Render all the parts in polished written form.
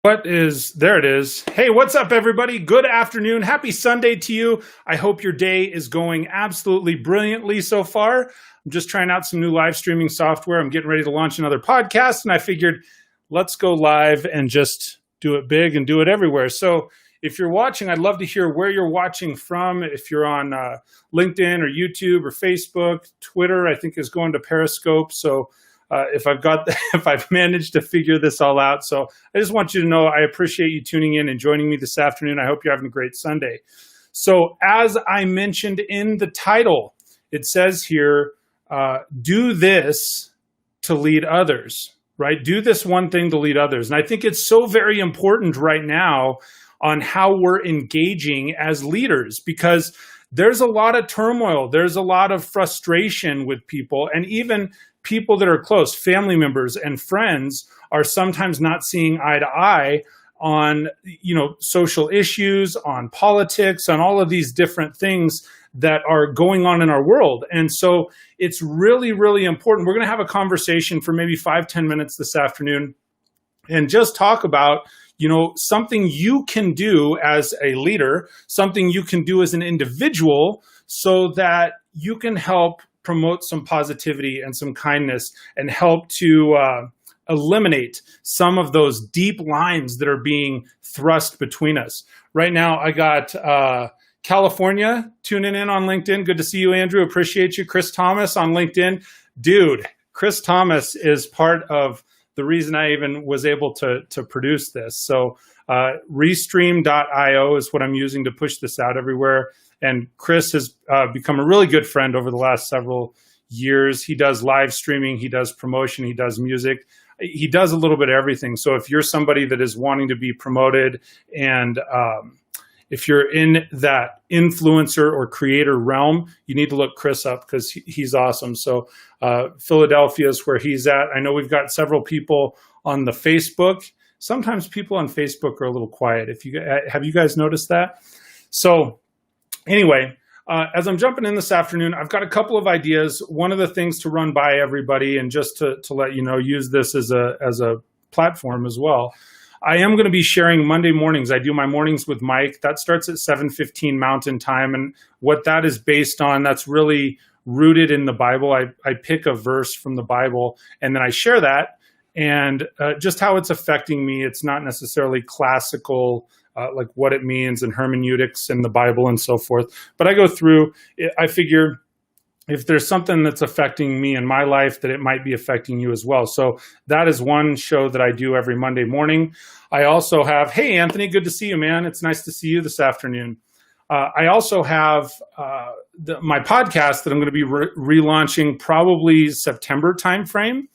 There it is. Hey, what's up, everybody? Good afternoon. Happy Sunday to you. I hope your day is going absolutely brilliantly so far. I'm just trying out some new live streaming software. I'm getting ready to launch another podcast, and I figured let's go live and just do it big and do it everywhere. So if you're watching, I'd love to hear where you're watching from. If you're on LinkedIn or YouTube or Facebook, Twitter, I think is going to Periscope. So if I've managed to figure this all out. So I just want you to know I appreciate you tuning in and joining me this afternoon. I hope you're having a great Sunday. So as I mentioned in the title, it says here, do this to lead others, right? Do this one thing to lead others. And I think it's so very important right now on how we're engaging as leaders, because there's a lot of turmoil. There's a lot of frustration with people, and even people that are close, family members and friends, are sometimes not seeing eye to eye on, social issues, on politics, on all of these different things that are going on in our world. And so it's really, really important. We're going to have a conversation for maybe 5-10 minutes this afternoon and just talk about something you can do as a leader, something you can do as an individual, so that you can help promote some positivity and some kindness and help to eliminate some of those deep lines that are being thrust between us. Right now, I got California tuning in on LinkedIn. Good to see you, Andrew. Appreciate you. Chris Thomas on LinkedIn. Dude, Chris Thomas is part of the reason I even was able to produce this. So restream.io is what I'm using to push this out everywhere. And Chris has become a really good friend over the last several years. He does live streaming, he does promotion, he does music. He does a little bit of everything. So if you're somebody that is wanting to be promoted, and if you're in that influencer or creator realm, you need to look Chris up, because he's awesome. So Philadelphia is where he's at. I know we've got several people on the Facebook. Sometimes people on Facebook are a little quiet. Have you guys noticed that? So anyway, as I'm jumping in this afternoon, I've got a couple of ideas. One of the things to run by everybody, and just to let you know, use this as a platform as well. I am going to be sharing Monday mornings. I do my mornings with Mike. That starts at 7:15 Mountain Time. And what that is based on, that's really rooted in the Bible. I pick a verse from the Bible, and then I share that, and just how it's affecting me. It's not necessarily classical, like what it means and hermeneutics in the Bible and so forth. But I go through, I figure if there's something that's affecting me in my life, that it might be affecting you as well. So that is one show that I do every Monday morning. I also have, hey, Anthony, good to see you, man. It's nice to see you this afternoon. I also have my podcast that I'm going to be relaunching probably September timeframe,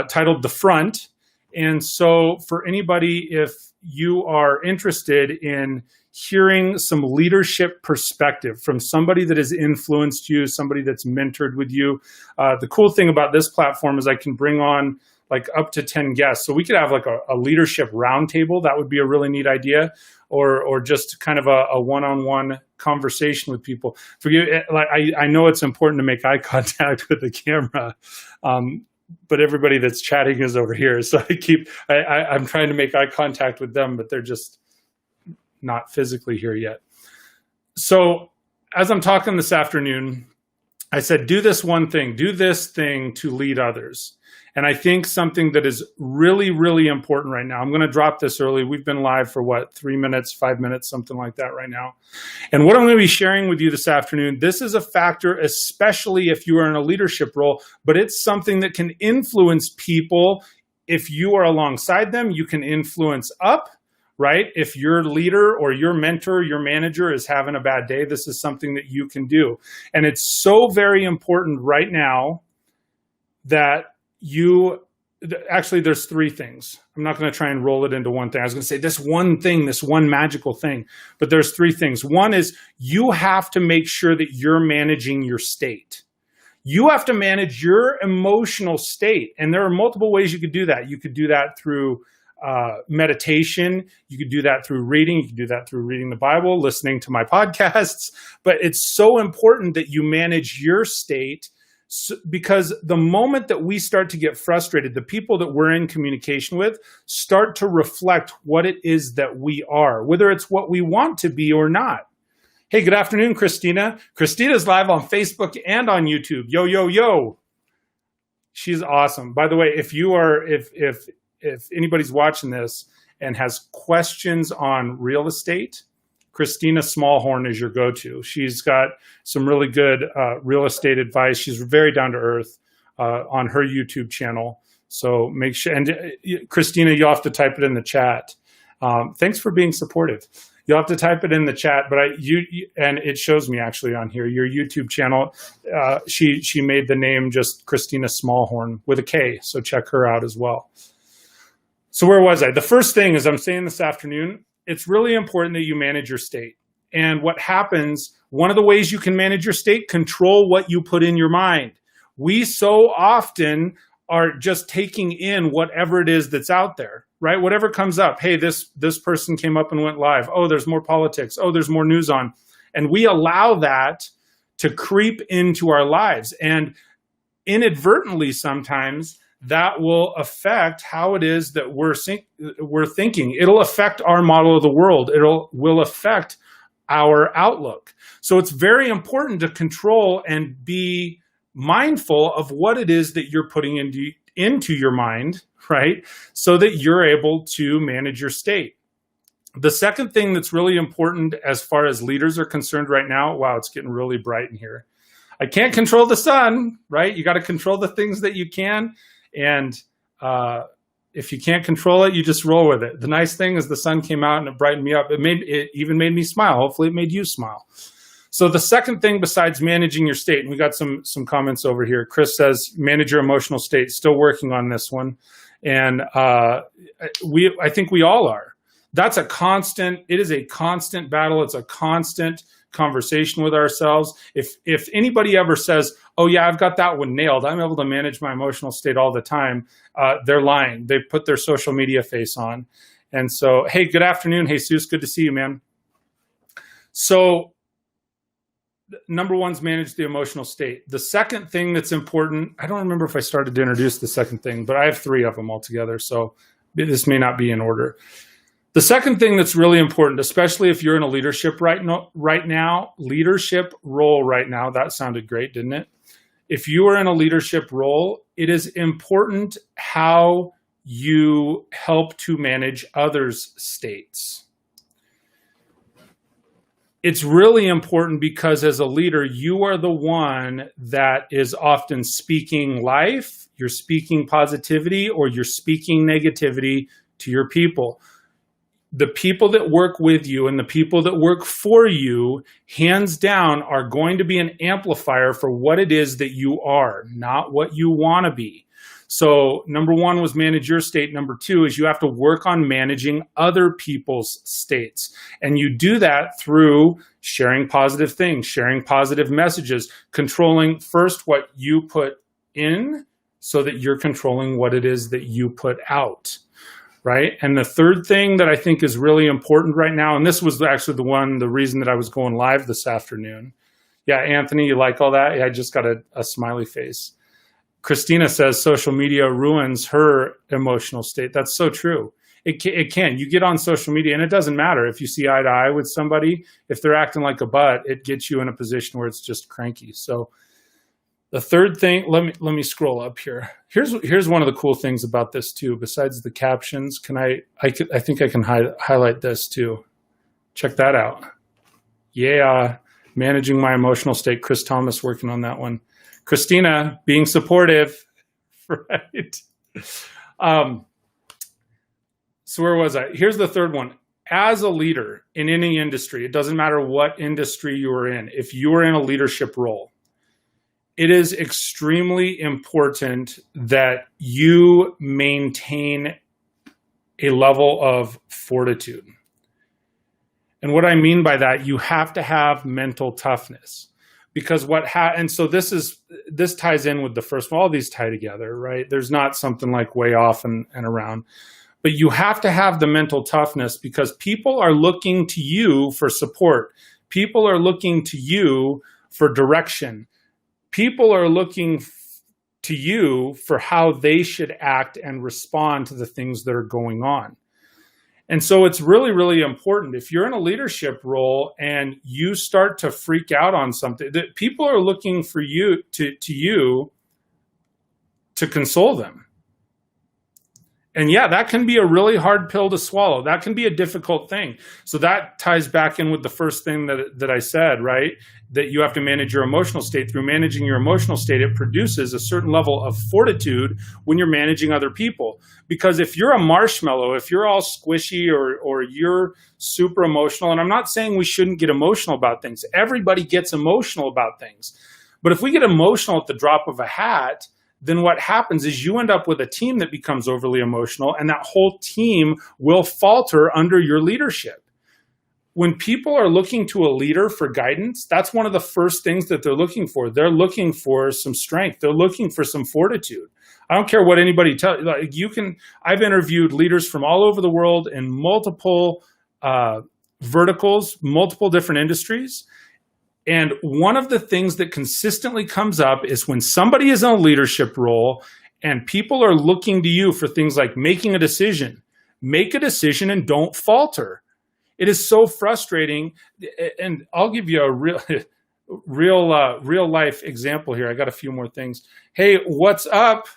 titled The Front. And so for anybody, if you are interested in hearing some leadership perspective from somebody that has influenced you, somebody that's mentored with you. The cool thing about this platform is I can bring on like up to 10 guests. So we could have like a leadership roundtable. That would be a really neat idea. Or just kind of a one-on-one conversation with people. I know it's important to make eye contact with the camera, but everybody that's chatting is over here. So I'm trying to make eye contact with them, but they're just not physically here yet. So as I'm talking this afternoon, I said, do this one thing, do this thing to lead others. And I think something that is really, really important right now, I'm going to drop this early. We've been live for 3 minutes, 5 minutes, something like that right now. And what I'm going to be sharing with you this afternoon, this is a factor, especially if you are in a leadership role, but it's something that can influence people. If you are alongside them, you can influence up. Right? If your leader or your mentor, your manager is having a bad day, this is something that you can do. And it's so very important right now that actually there's three things. I'm not going to try and roll it into one thing. I was going to say this one thing, this one magical thing, but there's three things. One is you have to make sure that you're managing your state. You have to manage your emotional state. And there are multiple ways you could do that. You could do that through meditation. You could do that through reading. You could do that through reading the Bible, listening to my podcasts. But it's so important that you manage your state because the moment that we start to get frustrated, the people that we're in communication with start to reflect what it is that we are, whether it's what we want to be or not. Hey, good afternoon, Christina. Christina's live on Facebook and on YouTube. Yo, yo, yo. She's awesome. By the way, if anybody's watching this and has questions on real estate, Christina Smallhorn is your go-to. She's got some really good real estate advice. She's very down to earth on her YouTube channel. So make sure, and Christina, you'll have to type it in the chat. Thanks for being supportive. You'll have to type it in the chat, but and it shows me actually on here, your YouTube channel. She made the name just Christina Smallhorn with a K, so check her out as well. So where was I? The first thing is I'm saying this afternoon, it's really important that you manage your state. And what happens, one of the ways you can manage your state, control what you put in your mind. We so often are just taking in whatever it is that's out there, right? Whatever comes up. Hey, this person came up and went live. Oh, there's more politics. Oh, there's more news on. And we allow that to creep into our lives. And inadvertently sometimes that will affect how it is that we're thinking. It'll affect our model of the world. Will affect our outlook. So it's very important to control and be mindful of what it is that you're putting into your mind, right? So that you're able to manage your state. The second thing that's really important as far as leaders are concerned right now, wow, it's getting really bright in here. I can't control the sun, right? You got to control the things that you can. And if you can't control it, you just roll with it. The nice thing is the sun came out and it brightened me up. It even made me smile. Hopefully it made you smile. So the second thing besides managing your state, and we got some comments over here. Chris says, manage your emotional state. Still working on this one. And I think we all are. That's it is a constant battle. It's a constant conversation with ourselves. If anybody ever says, oh yeah, I've got that one nailed, I'm able to manage my emotional state all the time, they're lying. They put their social media face on. And so, hey, good afternoon, Jesus. Good to see you, man. So number one's manage the emotional state. The second thing that's important, I don't remember if I started to introduce the second thing, but I have three of them altogether, so this may not be in order. The second thing that's really important, especially if you're in a leadership leadership role right now, that sounded great, didn't it? If you are in a leadership role, it is important how you help to manage others' states. It's really important because as a leader, you are the one that is often speaking life, you're speaking positivity, or you're speaking negativity to your people. The people that work with you and the people that work for you, hands down, are going to be an amplifier for what it is that you are, not what you want to be. So number one was manage your state. Number two is you have to work on managing other people's states. And you do that through sharing positive things, sharing positive messages, controlling first what you put in so that you're controlling what it is that you put out. Right. And the third thing that I think is really important right now, and this was actually the reason that I was going live this afternoon. Yeah, Anthony, you like all that? Yeah, I just got a smiley face. Christina says social media ruins her emotional state. That's so true. It can. You get on social media and it doesn't matter if you see eye to eye with somebody. If they're acting like a butt, it gets you in a position where it's just cranky. So the third thing, let me scroll up here. Here's one of the cool things about this too. Besides the captions, I think I can highlight this too. Check that out. Yeah, managing my emotional state. Chris Thomas working on that one. Christina being supportive, right? So where was I? Here's the third one. As a leader in any industry, it doesn't matter what industry you are in. If you are in a leadership role, it is extremely important that you maintain a level of fortitude. And what I mean by that, you have to have mental toughness. Because and so this ties in with the first one. All these tie together, right? There's not something like way off and around. But you have to have the mental toughness because people are looking to you for support. People are looking to you for direction. people are looking to you for how they should act and respond to the things that are going on. And so it's really, really important. If you're in a leadership role and you start to freak out on something, that people are looking for you to console them. And yeah, that can be a really hard pill to swallow. That can be a difficult thing. So that ties back in with the first thing that I said, right? That you have to manage your emotional state. Through managing your emotional state, it produces a certain level of fortitude when you're managing other people. Because if you're a marshmallow, if you're all squishy or you're super emotional, and I'm not saying we shouldn't get emotional about things. Everybody gets emotional about things. But if we get emotional at the drop of a hat, then what happens is you end up with a team that becomes overly emotional, and that whole team will falter under your leadership. When people are looking to a leader for guidance, that's one of the first things that they're looking for. They're looking for some strength. They're looking for some fortitude. I don't care what anybody tells you. Like I've interviewed leaders from all over the world in multiple verticals, multiple different industries. And one of the things that consistently comes up is when somebody is in a leadership role and people are looking to you for things like making a decision, make a decision and don't falter. It is so frustrating. And I'll give you a real life example here. I got a few more things. Hey, what's up?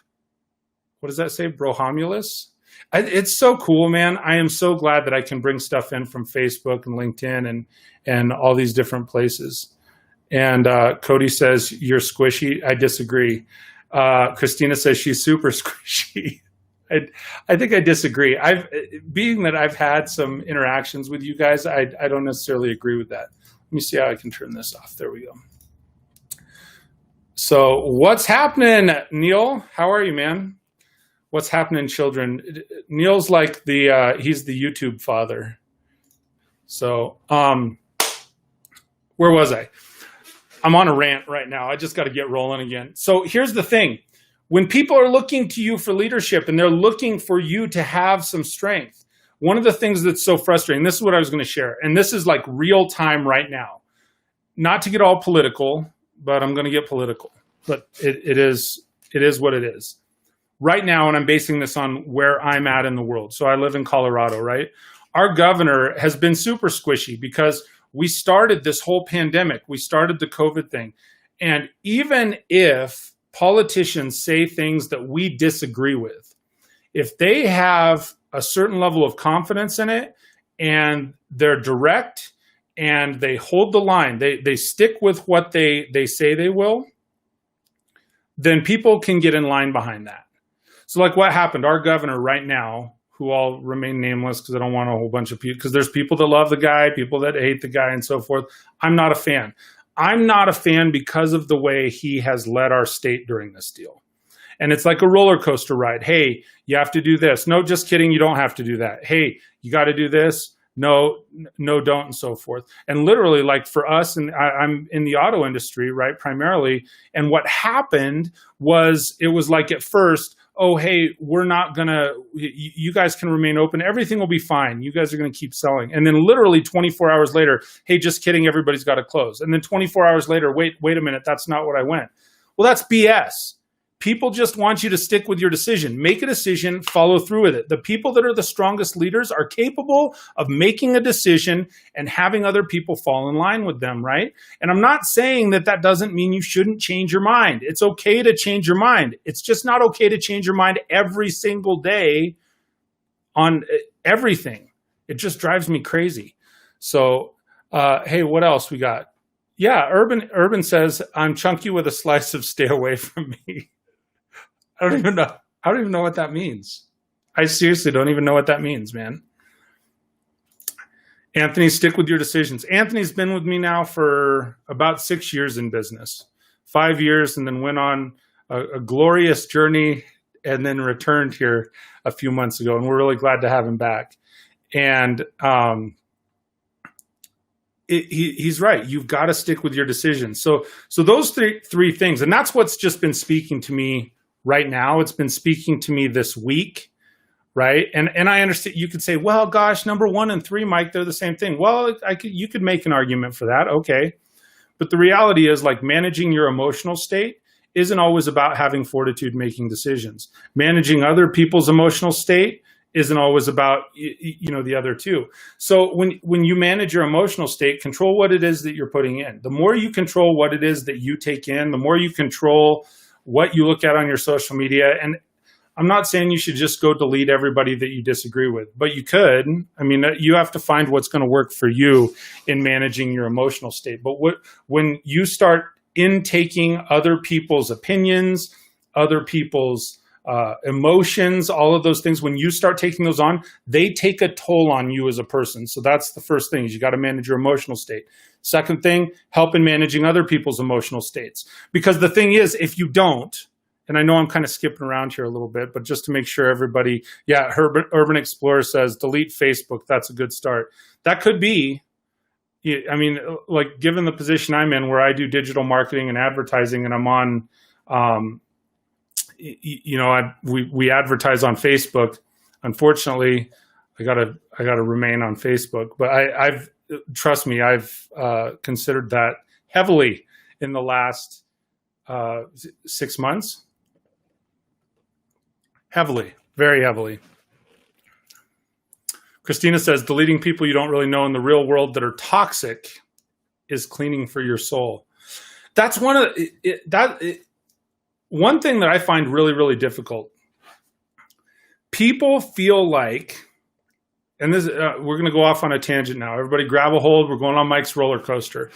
What does that say? Brohomulus? It's so cool, man. I am so glad that I can bring stuff in from Facebook and LinkedIn and all these different places. And Cody says, you're squishy. I disagree. Christina says she's super squishy. I think I disagree. Being that I've had some interactions with you guys, I don't necessarily agree with that. Let me see how I can turn this off. There we go. So what's happening, Neil? How are you, man? What's happening, children? Neil's like he's the YouTube father. So where was I? I'm on a rant right now. I just got to get rolling again. So here's the thing. When people are looking to you for leadership and they're looking for you to have some strength, one of the things that's so frustrating, this is what I was going to share, and this is like real time right now. Not to get all political, but I'm going to get political. But it is what it is. Right now, and I'm basing this on where I'm at in the world. So I live in Colorado, right? Our governor has been super squishy because we started this whole pandemic. We started the COVID thing. And even if politicians say things that we disagree with, if they have a certain level of confidence in it and they're direct and they hold the line, they stick with what they say they will, then people can get in line behind that. So like what happened, our governor right now, who all remain nameless because I don't want a whole bunch of people, because there's people that love the guy, people that hate the guy and so forth. I'm not a fan. I'm not a fan because of the way he has led our state during this deal. And it's like a roller coaster ride. Hey, you have to do this. No, just kidding. You don't have to do that. Hey, you got to do this. No, don't, and so forth. And literally, like for us, and I'm in the auto industry, right, primarily. And what happened was, it was like at first, oh, hey, we're not going to, you guys can remain open. Everything will be fine. You guys are going to keep selling. And then literally 24 hours later, hey, just kidding, everybody's got to close. And then 24 hours later, wait a minute, that's not what I went. Well, that's BS. People just want you to stick with your decision. Make a decision, follow through with it. The people that are the strongest leaders are capable of making a decision and having other people fall in line with them, right? And I'm not saying that doesn't mean you shouldn't change your mind. It's okay to change your mind. It's just not okay to change your mind every single day on everything. It just drives me crazy. So, hey, what else we got? Yeah, Urban says, I'm chunky with a slice of stay away from me. I don't even know what that means. I seriously don't even know what that means, man. Anthony, stick with your decisions. Anthony's been with me now for about 6 years in business, 5 years, and then went on a glorious journey and then returned here a few months ago. And we're really glad to have him back. And he's right. You've got to stick with your decisions. So those three things, and that's what's just been speaking to me right now. It's been speaking to me this week, right? And I understand you could say, well, gosh, number 1 and 3, Mike, they're the same thing. Well, you could make an argument for that. Okay. But the reality is, like, managing your emotional state isn't always about having fortitude making decisions. Managing other people's emotional state isn't always about, the other two. So when you manage your emotional state, control what it is that you're putting in. The more you control what it is that you take in, the more you control what you look at on your social media. And I'm not saying you should just go delete everybody that you disagree with, but you could. I mean, you have to find what's going to work for you in managing your emotional state. But when you start intaking other people's opinions, other people's emotions, all of those things, when you start taking those on, they take a toll on you as a person. So that's the first thing, is you got to manage your emotional state. Second thing, help in managing other people's emotional states. Because the thing is, if you don't, and I know I'm kind of skipping around here a little bit, but just to make sure everybody, Urban Explorer says, delete Facebook. That's a good start. That could be, I mean, like, given the position I'm in where I do digital marketing and advertising, and I'm on, we advertise on Facebook. Unfortunately, I gotta remain on Facebook, but I've trust me, I've considered that heavily in the last 6 months. Heavily, very heavily. Christina says, deleting people you don't really know in the real world that are toxic is cleaning for your soul. That's one thing that I find really, really difficult. People feel like, and this we're going to go off on a tangent now. Everybody grab a hold. We're going on Mike's roller coaster.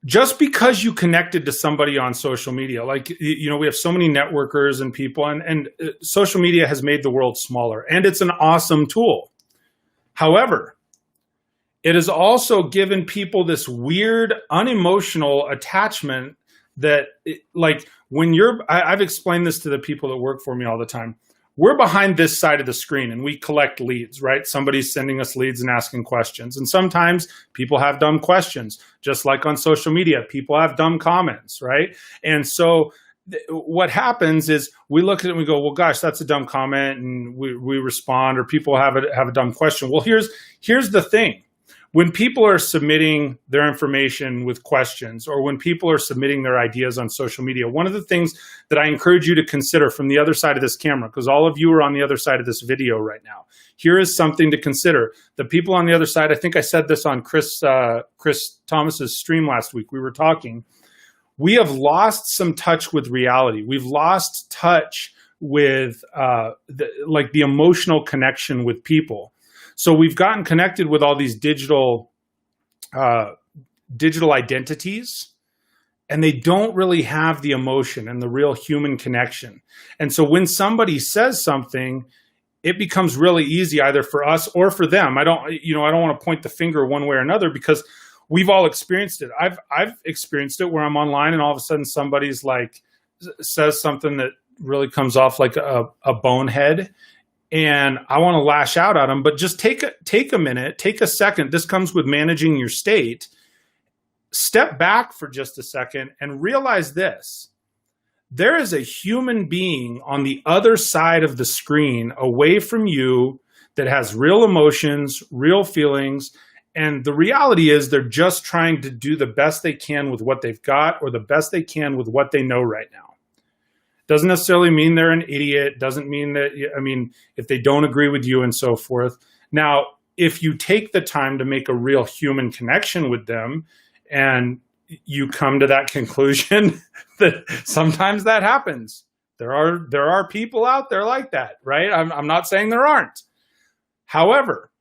Just because you connected to somebody on social media, like, we have so many networkers and people, and social media has made the world smaller, and it's an awesome tool. However, it has also given people this weird, unemotional attachment that, like, when I've explained this to the people that work for me all the time. We're behind this side of the screen and we collect leads, right? Somebody's sending us leads and asking questions. And sometimes people have dumb questions, just like on social media, people have dumb comments, right? And so what happens is we look at it and we go, well, gosh, that's a dumb comment. And we respond, or people have a dumb question. Well, here's the thing. When people are submitting their information with questions, or when people are submitting their ideas on social media, one of the things that I encourage you to consider from the other side of this camera, because all of you are on the other side of this video right now, here is something to consider. The people on the other side, I think I said this on Chris Thomas's stream last week, we were talking, we have lost some touch with reality. We've lost touch with the emotional connection with people. So we've gotten connected with all these digital identities, and they don't really have the emotion and the real human connection. And so when somebody says something, it becomes really easy either for us or for them. I don't want to point the finger one way or another, because we've all experienced it. I've experienced it where I'm online and all of a sudden somebody's like says something that really comes off like a bonehead. And I want to lash out at them, but just take a minute, take a second. This comes with managing your state. Step back for just a second and realize this. There is a human being on the other side of the screen away from you that has real emotions, real feelings. And the reality is they're just trying to do the best they can with what they've got, or the best they can with what they know right now. Doesn't necessarily mean they're an idiot. Doesn't mean that, if they don't agree with you and so forth. Now, if you take the time to make a real human connection with them and you come to that conclusion, that sometimes that happens. There are people out there like that, right? I'm not saying there aren't. However,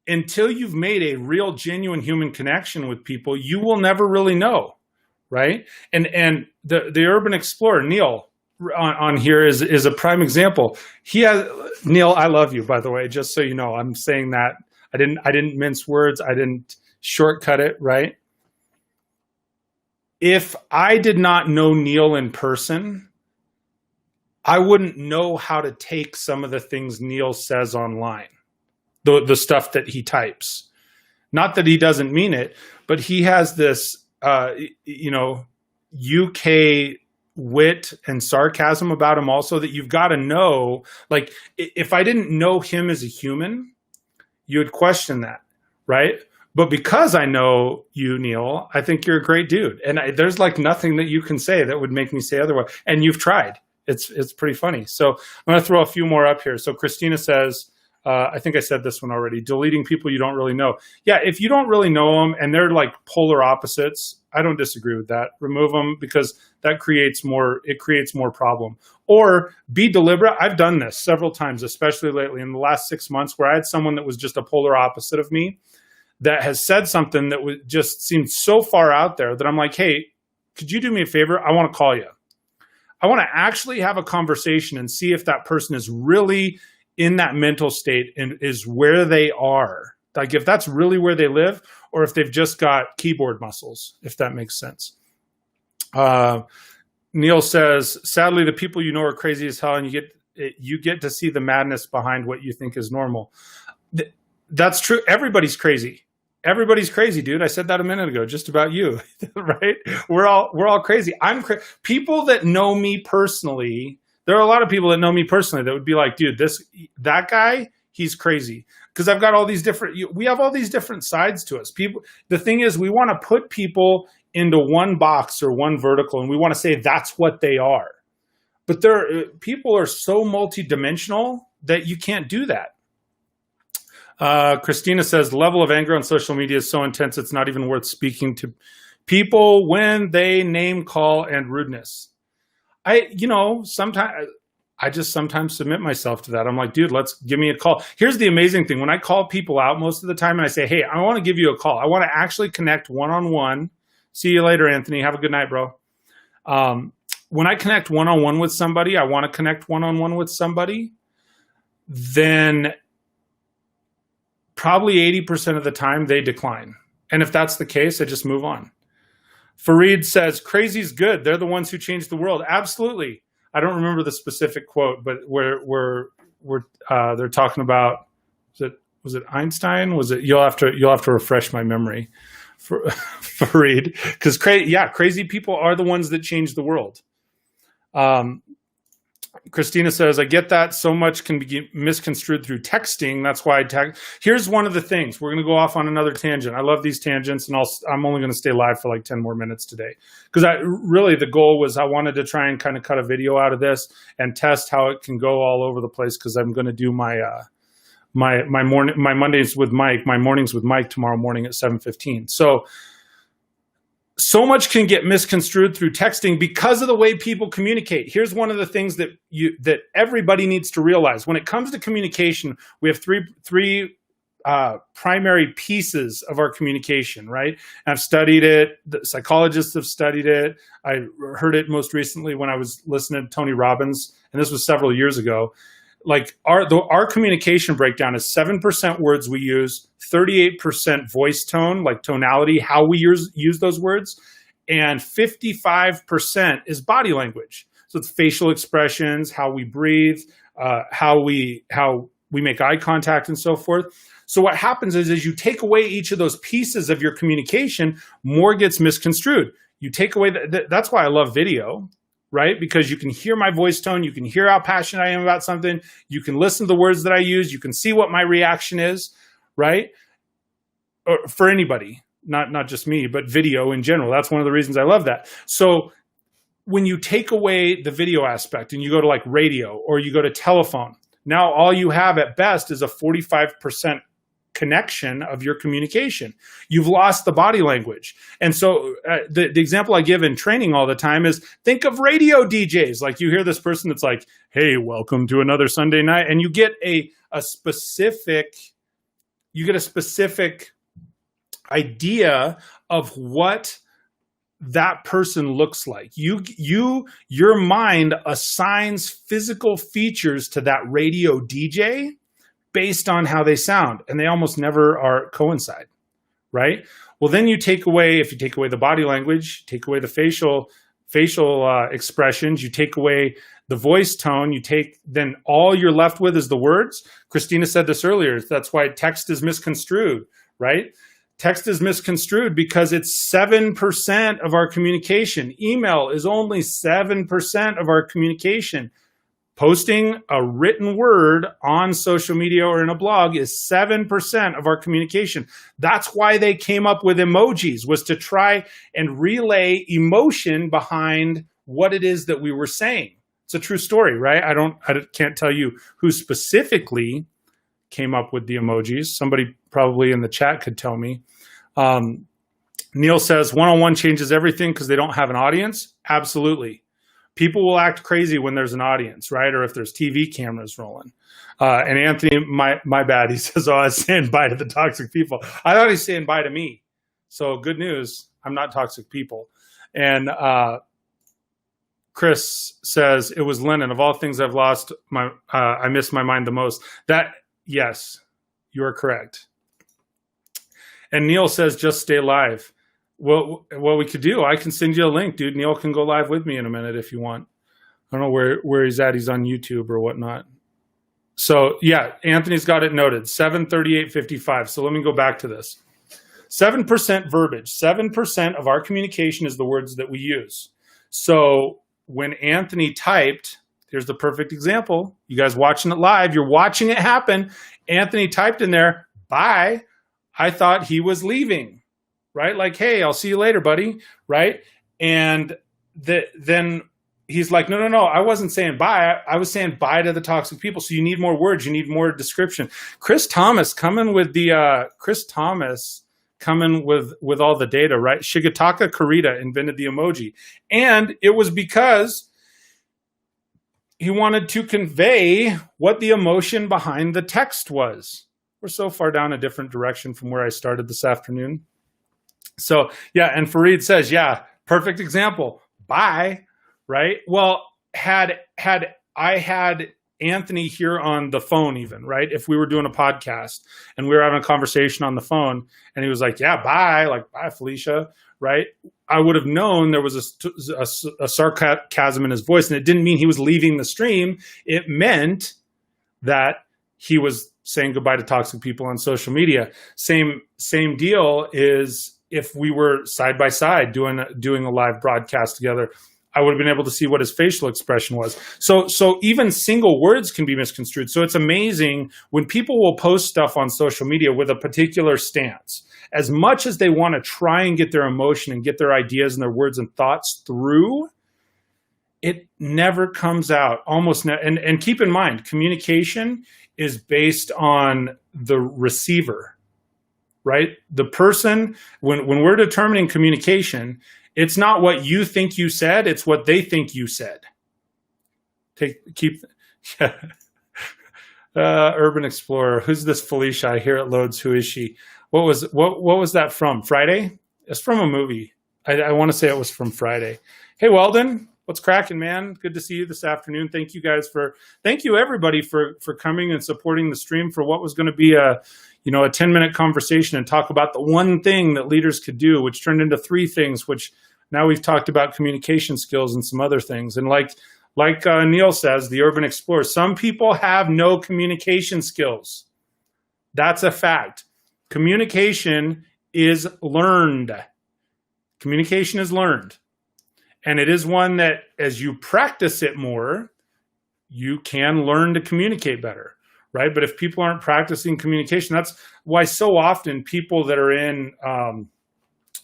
until you've made a real, genuine human connection with people, you will never really know. Right. And the Urban Explorer, Neil, on here is a prime example. He has, Neil, I love you, by the way, just so you know. I'm saying that I didn't mince words. I didn't shortcut it. Right. If I did not know Neil in person, I wouldn't know how to take some of the things Neil says online, the stuff that he types. Not that he doesn't mean it, but he has this UK wit and sarcasm about him also that you've got to know. Like, if I didn't know him as a human, you would question that, right? But because I know you, Neil, I think you're a great dude. And there's like nothing that you can say that would make me say otherwise. And you've tried. It's pretty funny. So I'm going to throw a few more up here. So Christina says, I think I said this one already, deleting people you don't really know. Yeah, if you don't really know them and they're like polar opposites, I don't disagree with that. Remove them, because that creates more problem. Or be deliberate. I've done this several times, especially lately in the last 6 months, where I had someone that was just a polar opposite of me that has said something that would just seemed so far out there that I'm like, hey, could you do me a favor? I want to call you. I want to actually have a conversation and see if that person is really in that mental state and is where they are. Like if that's really where they live, or if they've just got keyboard muscles, if that makes sense. Neil says, sadly, the people you know are crazy as hell, and you get to see the madness behind what you think is normal. That's true. Everybody's crazy. Everybody's crazy, dude. I said that a minute ago, just about you, right? We're all crazy. People that know me personally. There are a lot of people that know me personally that would be like, dude, that guy, he's crazy. Because I've got all these we have all these different sides to us. The thing is, we want to put people into one box or one vertical, and we want to say that's what they are. But people are so multidimensional that you can't do that. Christina says, the level of anger on social media is so intense, it's not even worth speaking to people when they name call and rudeness. Sometimes I just submit myself to that. I'm like, dude, give me a call. Here's the amazing thing. When I call people out most of the time and I say, hey, I want to give you a call. I want to actually connect one-on-one. See you later, Anthony. Have a good night, bro. When I connect one-on-one with somebody, I want to connect one-on-one with somebody, then probably 80% of the time they decline. And if that's the case, I just move on. Fareed says, crazy's good. They're the ones who changed the world. Absolutely. I don't remember the specific quote, but where they're talking about, was it Einstein? You'll have to refresh my memory for Fareed, because crazy people are the ones that change the world. Christina says, I get that so much can be misconstrued through texting. That's why here's one of the things. We're going to go off on another tangent. I love these tangents, and I'm only going to stay live for like 10 more minutes today. Because the goal was I wanted to try and kind of cut a video out of this and test how it can go all over the place, because I'm going to do my Mondays with Mike, my mornings with Mike tomorrow morning at 7:15. So much can get misconstrued through texting because of the way people communicate. Here's one of the things that everybody needs to realize. When it comes to communication, we have three primary pieces of our communication, right? I've studied it. The psychologists have studied it. I heard it most recently when I was listening to Tony Robbins, and this was several years ago. Like our communication breakdown is 7% words we use, 38% voice tone, like tonality, how we use those words, and 55% is body language. So it's facial expressions, how we breathe, how we make eye contact, and so forth. So what happens is you take away each of those pieces of your communication, more gets misconstrued. You take away that's why I love video. Right? Because you can hear my voice tone. You can hear how passionate I am about something. You can listen to the words that I use. You can see what my reaction is, right? Or for anybody, not just me, but video in general. That's one of the reasons I love that. So when you take away the video aspect and you go to like radio or you go to telephone, now all you have at best is a 45% connection of your communication. You've lost the body language. And so the example I give in training all the time is think of radio DJs. Like you hear this person that's like, hey, welcome to another Sunday night. And you get a specific idea of what that person looks like. Your mind assigns physical features to that radio DJ based on how they sound, and they almost never coincide, right? Well, then if you take away the body language, take away the facial expressions, you take away the voice tone, then all you're left with is the words. Christina said this earlier. That's why text is misconstrued, right? Text is misconstrued because it's 7% of our communication. Email is only 7% of our communication. Posting a written word on social media or in a blog is 7% of our communication. That's why they came up with emojis, was to try and relay emotion behind what it is that we were saying. It's a true story, right? I can't tell you who specifically came up with the emojis. Somebody probably in the chat could tell me. Neil says, one-on-one changes everything because they don't have an audience. Absolutely. People will act crazy when there's an audience, right? Or if there's TV cameras rolling. And Anthony, my bad, he says, I was saying bye to the toxic people. I thought he's saying bye to me. So good news, I'm not toxic people. And Chris says, it was Lennon. Of all things I've lost, I miss my mind the most. Yes, you are correct. And Neil says, just stay live. Well, what we could do, I can send you a link, dude. Neil can go live with me in a minute if you want. I don't know where he's at. He's on YouTube or whatnot. So yeah, Anthony's got it noted, 7:38:55. So let me go back to this. 7% verbiage, 7% of our communication is the words that we use. So when Anthony typed, here's the perfect example. You guys watching it live, you're watching it happen. Anthony typed in there, bye. I thought he was leaving. Right? Like, hey, I'll see you later, buddy. Right? And then he's like, no, I wasn't saying bye. I was saying bye to the toxic people. So you need more words. You need more description. Chris Thomas coming with all the data, right? Shigetaka Kurita invented the emoji. And it was because he wanted to convey what the emotion behind the text was. We're so far down a different direction from where I started this afternoon. So yeah, and Fareed says, yeah, perfect example. Bye, right? Well, had I had Anthony here on the phone even, right? If we were doing a podcast and we were having a conversation on the phone and he was like, yeah, bye, like, bye, Felicia, right? I would have known there was a sarcasm in his voice, and it didn't mean he was leaving the stream. It meant that he was saying goodbye to toxic people on social media. Same deal is if we were side by side doing a live broadcast together, I would have been able to see what his facial expression was. So even single words can be misconstrued. So it's amazing when people will post stuff on social media with a particular stance. As much as they want to try and get their emotion and get their ideas and their words and thoughts through, it never comes out. And keep in mind, communication is based on the receiver. Right? The person, when we're determining communication, it's not what you think you said, it's what they think you said. Urban Explorer. Who's this Felicia? I hear it loads. Who is she? What was that from? Friday? It's from a movie. I want to say it was from Friday. Hey, Weldon. What's cracking, man? Good to see you this afternoon. Thank you everybody for coming and supporting the stream for what was going to be a 10-minute conversation and talk about the one thing that leaders could do, which turned into three things, which now we've talked about communication skills and some other things. And like Neil says, the Urban Explorer, some people have no communication skills. That's a fact. Communication is learned. Communication is learned. And it is one that as you practice it more, you can learn to communicate better, right? But if people aren't practicing communication, that's why so often people that are in, and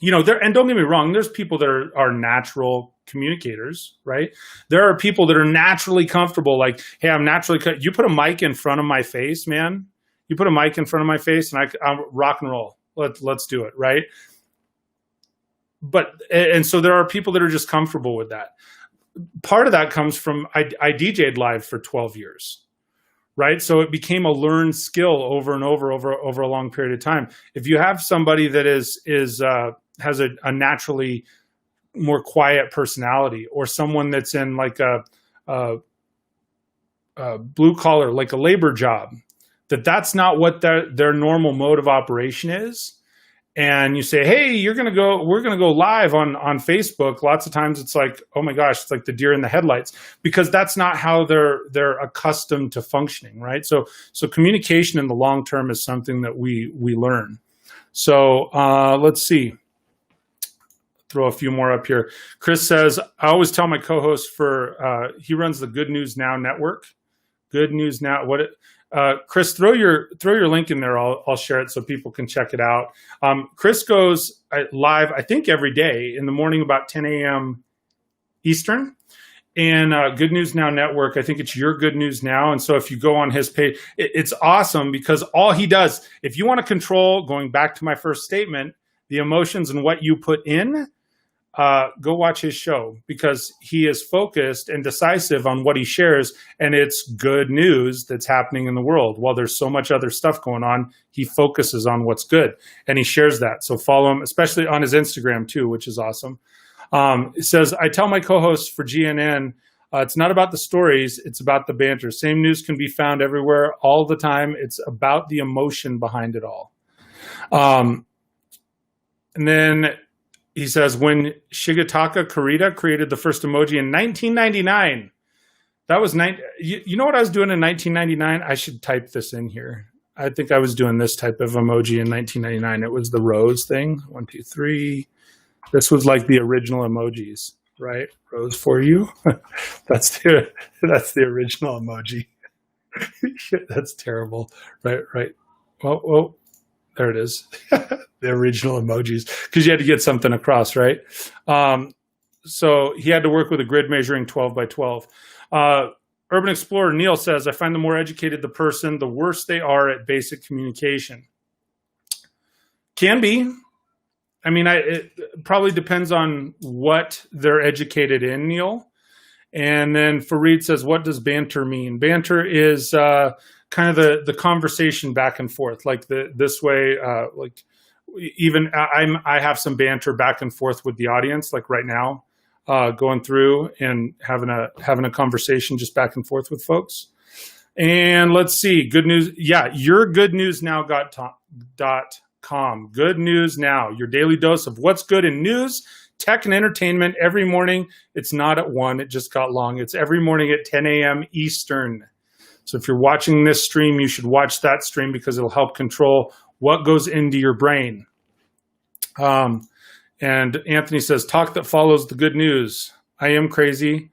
don't get me wrong, there's people that are natural communicators, right? There are people that are naturally comfortable, like, hey, I'm naturally, you put a mic in front of my face, man. You put a mic in front of my face and I'm rock and roll. Let's do it, right? And so there are people that are just comfortable with that. Part of that comes from, I DJ'd live for 12 years, right? So it became a learned skill over and over a long period of time. If you have somebody that has a naturally more quiet personality, or someone that's in like a blue collar, like a labor job, that's not what their normal mode of operation is. And you say, hey, we're going to go live on Facebook. Lots of times it's like, oh my gosh, it's like the deer in the headlights, because that's not how they're accustomed to functioning, right? So communication in the long term is something that we learn. So let's see. throw a few more up here. Chris says, I always tell my co-host he runs the Good News Now network. Good News Now. Chris, throw your link in there. I'll share it so people can check it out. Chris goes live, I think, every day in the morning about 10 a.m. Eastern. And Good News Now Network, I think it's Your Good News Now. And so if you go on his page, it's awesome because all he does, if you want to control, going back to my first statement, the emotions and what you put in, go watch his show because he is focused and decisive on what he shares. And it's good news that's happening in the world. While there's so much other stuff going on, he focuses on what's good and he shares that. So follow him, especially on his Instagram too, which is awesome. It says, I tell my co-hosts for GNN, it's not about the stories, it's about the banter. Same news can be found everywhere all the time. It's about the emotion behind it all. And then he says, when Shigetaka Kurita created the first emoji in 1999, that was you know what I was doing in 1999? I should type this in here. I think I was doing this type of emoji in 1999. It was the rose thing. 1, 2, 3. This was like the original emojis, right? Rose for you. That's the original emoji. That's terrible. Right. Oh, there it is. The original emojis, because you had to get something across, right? So he had to work with a grid measuring 12 by 12. Urban Explorer Neil says, I find the more educated the person, the worse they are at basic communication. Can be. I mean, it probably depends on what they're educated in, Neil. And then Fareed says, what does banter mean? Banter is kind of the conversation back and forth, like this way. Like even I have some banter back and forth with the audience, like right now, going through and having a conversation just back and forth with folks. And let's see, good news. Yeah, yourgoodnewsnow.com. Good News Now, your daily dose of what's good in news, tech, and entertainment every morning. It's not at 1. It just got long. It's every morning at 10 a.m. Eastern. So if you're watching this stream, you should watch that stream because it'll help control what goes into your brain. And Anthony says, talk that follows the good news. I am crazy.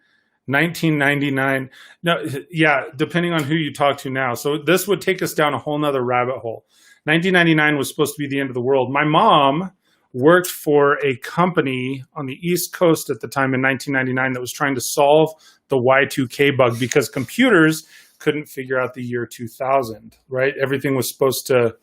1999. No, yeah, depending on who you talk to now. So this would take us down a whole nother rabbit hole. 1999 was supposed to be the end of the world. My mom worked for a company on the East Coast at the time in 1999 that was trying to solve the Y2K bug because computers couldn't figure out the year 2000, right? Everything was supposed to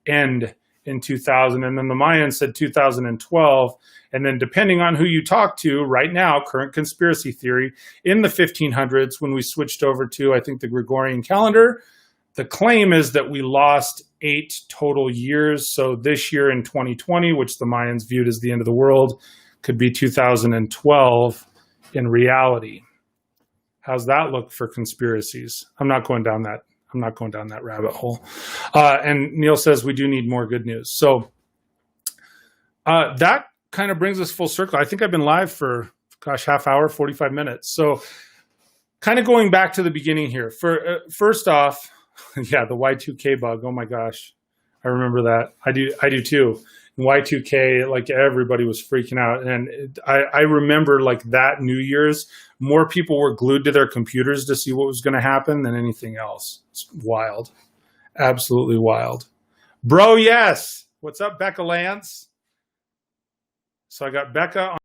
end in 2000. And then the Mayans said 2012. And then depending on who you talk to right now, current conspiracy theory, in the 1500s, when we switched over to, I think, the Gregorian calendar, the claim is that we lost 8 total years. So this year in 2020, which the Mayans viewed as the end of the world, could be 2012 in reality. How's that look for conspiracies? I'm not going down that rabbit hole. And Neil says we do need more good news. So that kind of brings us full circle. I think I've been live for, half hour, 45 minutes. So kind of going back to the beginning here. First off, yeah, the Y2K bug. Oh my gosh. I remember that. I do too. Y2K, like everybody was freaking out. And I remember like that New Year's, more people were glued to their computers to see what was going to happen than anything else. It's wild. Absolutely wild. Bro, yes. What's up, Becca Lance? So I got Becca on